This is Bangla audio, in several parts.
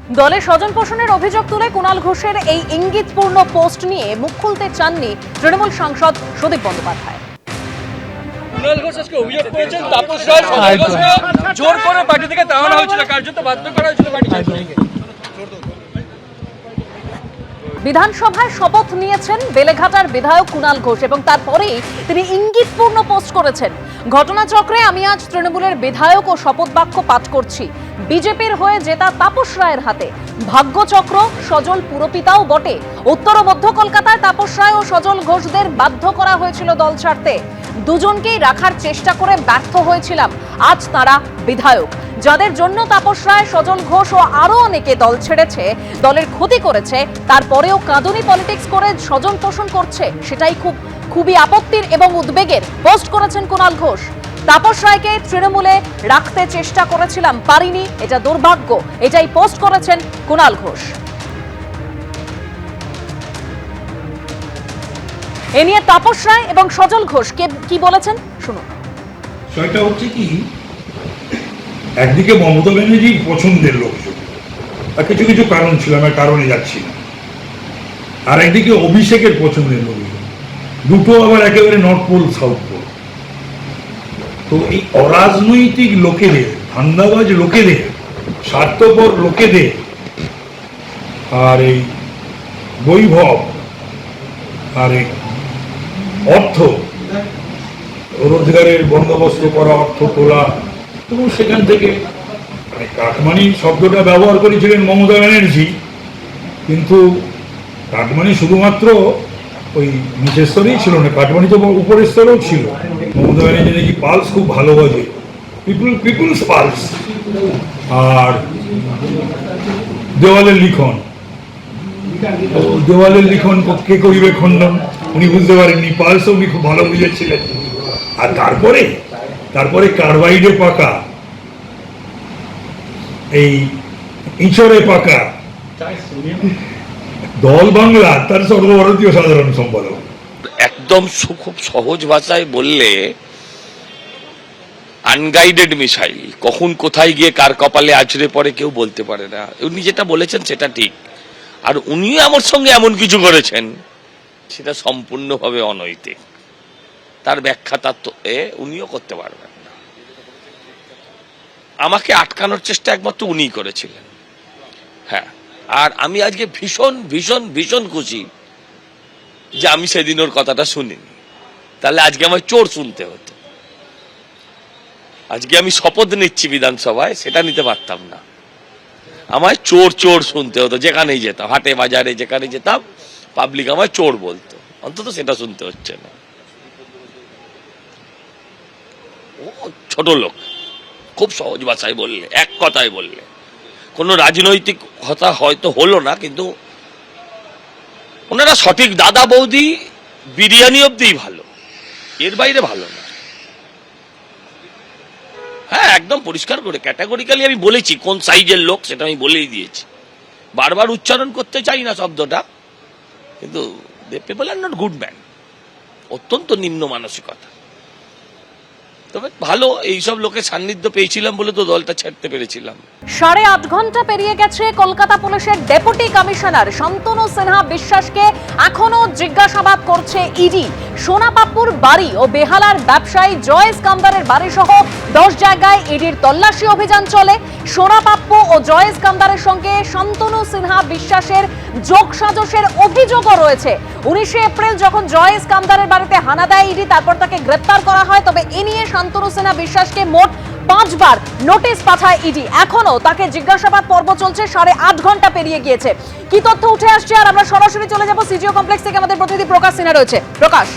দলে স্বজন পোষণের অভিযোগ তুলে কুণাল ঘোষের এই ইঙ্গিতপূর্ণ পোস্ট নিয়ে মুখ খুলতে চাননি তৃণমূল সাংসদ সুদীপ বন্দ্যোপাধ্যায়। কুণাল ঘোষ আজকে অভিযোগ করেছেন তাপস রায় সজল ঘোষকে জোর করে পার্টি থেকে তাড়ানো হয়েছিল, কার্যত বাধ্য করা হয়েছিল পার্টি ছেড়ে। বিধানসভায় শপথ নিয়েছেন বেলেঘাটার বিধায়ক কুণাল ঘোষ এবং তারপরেই তিনি ইঙ্গিতপূর্ণ পোস্ট করেছেন। ঘটনাচক্রে আমি আজ তৃণমূলের বিধায়ক ও শপথ বাক্য পাঠ করছি। বিজেপির হয়ে জেতা তাপস রায়ের হাতে ভাগ্যচক্র সজল পুরপিতাও বটে। উত্তর ও মধ্য কলকাতায় তাপস রায় ও সজল ঘোষদের বাধ্য করা হয়েছিল দল ছাড়তে। দুজনকেই রাখার চেষ্টা করে ব্যর্থ হয়েছিলাম। আজ তারা বিধায়ক, যাদের জন্য তাপস রায়, সজল ঘোষ ও আরো অনেকে দল ছেড়েছে, দলের ক্ষতি করেছে, তারপরেও কাঁদুনি পলিটিক্স করে স্বজন পোষণ করছে, সেটাই খুবই আপত্তির এবং উদ্বেগের। পোস্ট করেছেন কুণাল ঘোষ। তাপস রায়কে তৃণমূলে রাখতে চেষ্টা করেছিলাম, পারিনি, এটা দুর্ভাগ্য, এটাই পোস্ট করেছেন কুণাল ঘোষ। এ নিয়ে তাপস রায় এবং সজল ঘোষ কি বলেছেন শুনুন। সেটা হচ্ছে কি, একদিকে মমতা ব্যানার্জির পছন্দের লোকজন, কিছু কিছু কারণ ছিল, আমি কারণে যাচ্ছি না। আর একদিকে অভিষেকের পছন্দের লোকজন, দুটো আবার একেবারে নর্থ পোল সাউথ পোল। তো এই অরাজনৈতিক লোকেদের, ধান্দাবাজ লোকেদের, স্বার্থপর লোকেদের আর এই বৈভব আর এই অর্থ রোজগারের বন্দোবস্ত করা, অর্থ তোলা, এবং সেখান থেকে মানে কাটমানি শব্দটা ব্যবহার করেছিলেন মমতা ব্যানার্জি, কিন্তু কাটমানি শুধুমাত্র ওই নিচের স্তরেই ছিল না, কাটমানি তো উপরের স্তরেও ছিল। মমতা ব্যানার্জি নাকি পালস খুব ভালো বাজে, পিপুলস পালস। আর দেওয়ালের লিখন, তো দেওয়ালের লিখন কে করিবে খণ্ডন, উনি বুঝতে পারেননি, পালসও উনি খুব ভালো বুঝেছিলেন। আর তারপরে কার্বাইডে পাকা, এই ইঁচড়ে পাকা দল বাংলা, তার সর্বভারতীয় সাধারণ সম্পাদক। একদম খুব সহজ ভাষায় বললে আনগাইডেড মিসাইল, কখন কোথায় গিয়ে কার কপালে আছড়ে পড়ে কেউ বলতে পারে না। উনি যেটা বলেছেন সেটা ঠিক, আর উনিও আমার সঙ্গে এমন কিছু করেছেন সেটা সম্পূর্ণভাবে অনৈতিক। তার ব্যাখ্যা তার তো উনিও করতে পারবেন না। আমাকে আটকানোর চেষ্টা একমাত্র উনিই করেছিলেন। হ্যাঁ, আর আমি আজকে ভীষণ ভীষণ ভীষণ খুশি যে আমি সেদিন ওর কথাটা শুনিনি, তাহলে আজকে আমায় চোর শুনতে হতো। আজকে আমি শপথ নিচ্ছি বিধানসভায়, সেটা নিতে পারতাম না, আমায় চোর চোর শুনতে হতো। যেখানেই যেতাম, হাটে বাজারে যেখানে যেতাম, পাবলিক আমায় চোর বলতো, অন্তত সেটা শুনতে হচ্ছে না। ও ছোট লোক, খুব সহজ ভাষায় বললে, এক কথায় বললে, কোনো রাজনৈতিক কথা হয়তো হলো না, কিন্তু ওনারা সঠিক। দাদা বৌদি বিরিয়ানি অব্দি ভালো, এর বাইরে ভালো না। হ্যাঁ, একদম পরিষ্কার করে ক্যাটাগরিক্যালি আমি বলেছি কোন সাইজের লোক, সেটা আমি বলেই দিয়েছি। বারবার উচ্চারণ করতে চাই না শব্দটা, কিন্তু they people are not good man, অত্যন্ত নিম্ন মানসিকতা। তবে ভালো, এইসব লোকের সান্নিধ্য পেয়েছিলাম বলে তো দলটা ছাড়তে পেরেছিলাম। 8.5 ঘন্টা পেরিয়ে গেছে, কলকাতা পুলিশের ডেপুটি কমিশনার শান্তনু সিনহা বিশ্বাসকে এখনো জিজ্ঞাসাবাদ করছে ইডি। সোনাপাপ্পুর বাড়ি ও বেহালার ব্যবসায়ী জয় স্কান্দারের বাড়ি সহ 10 জায়গায় ইডির তল্লাশি অভিযান চলে। সোনাপাপ্পু ও জয় স্কান্দারের সঙ্গে শান্তনু সিনহা বিশ্বাসের যোগসাজশের অভিযোগও রয়েছে। 19 এপ্রিল যখন জয় স্কান্দারের বাড়িতে হানা দেয় ইডি, তারপর তাকে গ্রেপ্তার করা হয়। তবে এ নিয়ে শান্তনু সিনহা বিশ্বাসকে মোট 5 বার নোটিশ পাঠায় ইডি। এখনো তাকে জিজ্ঞাসাবাদ পর্ব চলছে, 8.5 ঘন্টা পেরিয়ে গিয়েছে। কি তথ্য উঠে আসছে, আর আমরা সরাসরি চলে যাব সিজিও কমপ্লেক্স থেকে, আমাদের প্রতিনিধি প্রকাশ সিনহা রয়েছে। প্রকাশ,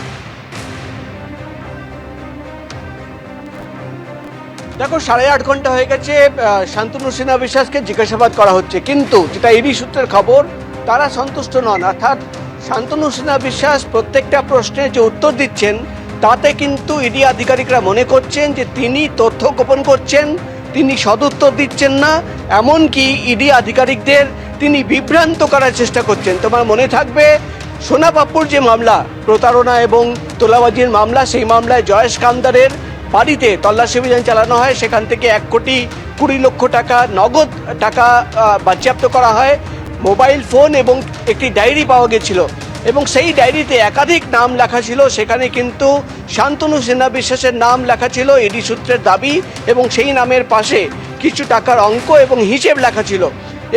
দেখো, 8.5 ঘন্টা হয়ে গেছে, শান্তনু সিনহা বিশ্বাসকে জিজ্ঞাসাবাদ করা হচ্ছে, কিন্তু যেটা ইডি সূত্রের খবর, তারা সন্তুষ্ট নন। অর্থাৎ শান্তনু সিনহা বিশ্বাস প্রত্যেকটা প্রশ্নের যে উত্তর দিচ্ছেন, তাতে কিন্তু ইডি আধিকারিকরা মনে করছেন যে তিনি তথ্য গোপন করছেন, তিনি সদুত্তর দিচ্ছেন না, এমনকি ইডি আধিকারিকদের তিনি বিভ্রান্ত করার চেষ্টা করছেন। তোমার মনে থাকবে সোনাপাপ্পুর যে মামলা, প্রতারণা এবং তোলাবাজির মামলা, সেই মামলায় জয় স্কান্দারের বাড়িতে তল্লাশি অভিযান চালানো হয়, সেখান থেকে 1 কোটি 20 লক্ষ টাকা নগদ টাকা বাজেয়াপ্ত করা হয়, মোবাইল ফোন এবং একটি ডায়েরি পাওয়া গেছিল এবং সেই ডায়েরিতে একাধিক নাম লেখা ছিল। সেখানে কিন্তু শান্তনু সিনহা বিশ্বাসের নাম লেখা ছিল, ইডি সূত্রের দাবি, এবং সেই নামের পাশে কিছু টাকার অঙ্ক এবং হিসেব লেখা ছিল।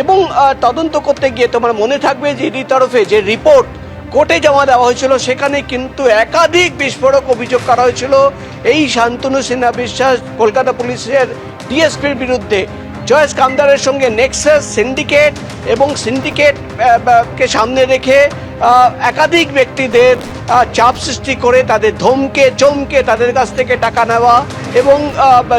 এবং তদন্ত করতে গিয়ে তোমার মনে থাকবে যে ইডির তরফে যে রিপোর্ট কোর্টে জমা দেওয়া হয়েছিল সেখানে কিন্তু একাধিক বিস্ফোরক অভিযোগ করা হয়েছিল এই শান্তনু সিনহা বিশ্বাস কলকাতা পুলিশের ডিএসপির বিরুদ্ধে। জয়েশ কামদারের সঙ্গে নেক্সাস, সিন্ডিকেট এবং সিন্ডিকেটকে সামনে রেখে একাধিক ব্যক্তিদের চাপ সৃষ্টি করে তাদের ধমকে চমকে তাদের কাছ থেকে টাকা নেওয়া এবং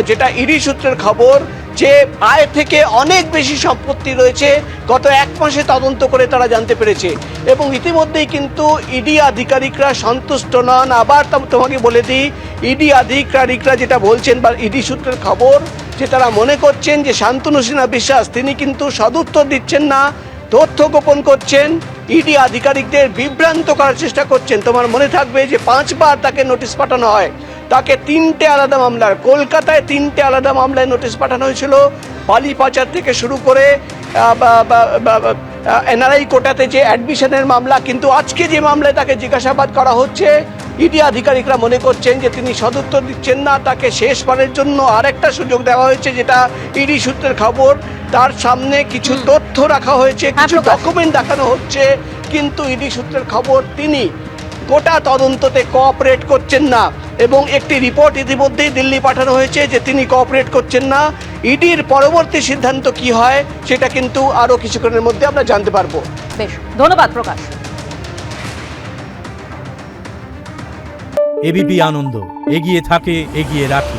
যেটা ইডি সূত্রের খবর যে আয় থেকে অনেক বেশি সম্পত্তি রয়েছে গত 1 মাসে তদন্ত করে তারা জানতে পেরেছে। এবং ইতিমধ্যেই কিন্তু ইডি আধিকারিকরা সন্তুষ্ট নন। আবার তোমাকে বলে দিই, ইডি আধিকারিকরা যেটা বলছেন বা ইডি সূত্রের খবর যে তারা মনে করছেন যে শান্তনু সিনহা বিশ্বাস তিনি কিন্তু সদুত্তর দিচ্ছেন না, তথ্য গোপন করছেন, ইডি আধিকারিকদের বিভ্রান্ত করার চেষ্টা করছেন। তোমার মনে থাকবে যে 5 বার তাকে নোটিশ পাঠানো হয়, তাকে 3টে আলাদা মামলার, কলকাতায় 3টে আলাদা মামলায় নোটিশ পাঠানো হয়েছিল, বালি পাচার থেকে শুরু করে এনআরআই কোটাতে যে অ্যাডমিশনের মামলা। কিন্তু আজকে যে মামলায় তাকে জিজ্ঞাসাবাদ করা হচ্ছে, ইডি আধিকারিকরা মনে করছেন যে তিনি সদুত্তর দিচ্ছেন না, তাকে শেষবারের জন্য আরেকটা সুযোগ দেওয়া হয়েছে, যেটা ইডি সূত্রের খবর। তার সামনে কিছু তথ্য রাখা হয়েছে, কিছু ডকুমেন্ট দেখানো হচ্ছে, কিন্তু ইডি সূত্রের খবর তিনি গোটা তদন্ততে কোঅপারেট করছেন না এবং একটি রিপোর্ট ইতিমধ্যেই দিল্লি পাঠানো হয়েছে যে তিনি কোঅপারেট করছেন না। ইডির পরবর্তী সিদ্ধান্ত কি হয় সেটা কিন্তু আরো কিছুক্ষণের মধ্যে আমরা জানতে পারবো। বেশ, ধন্যবাদ প্রকাশ। এবিপি আনন্দ, এগিয়ে থাকে, এগিয়ে রাখে।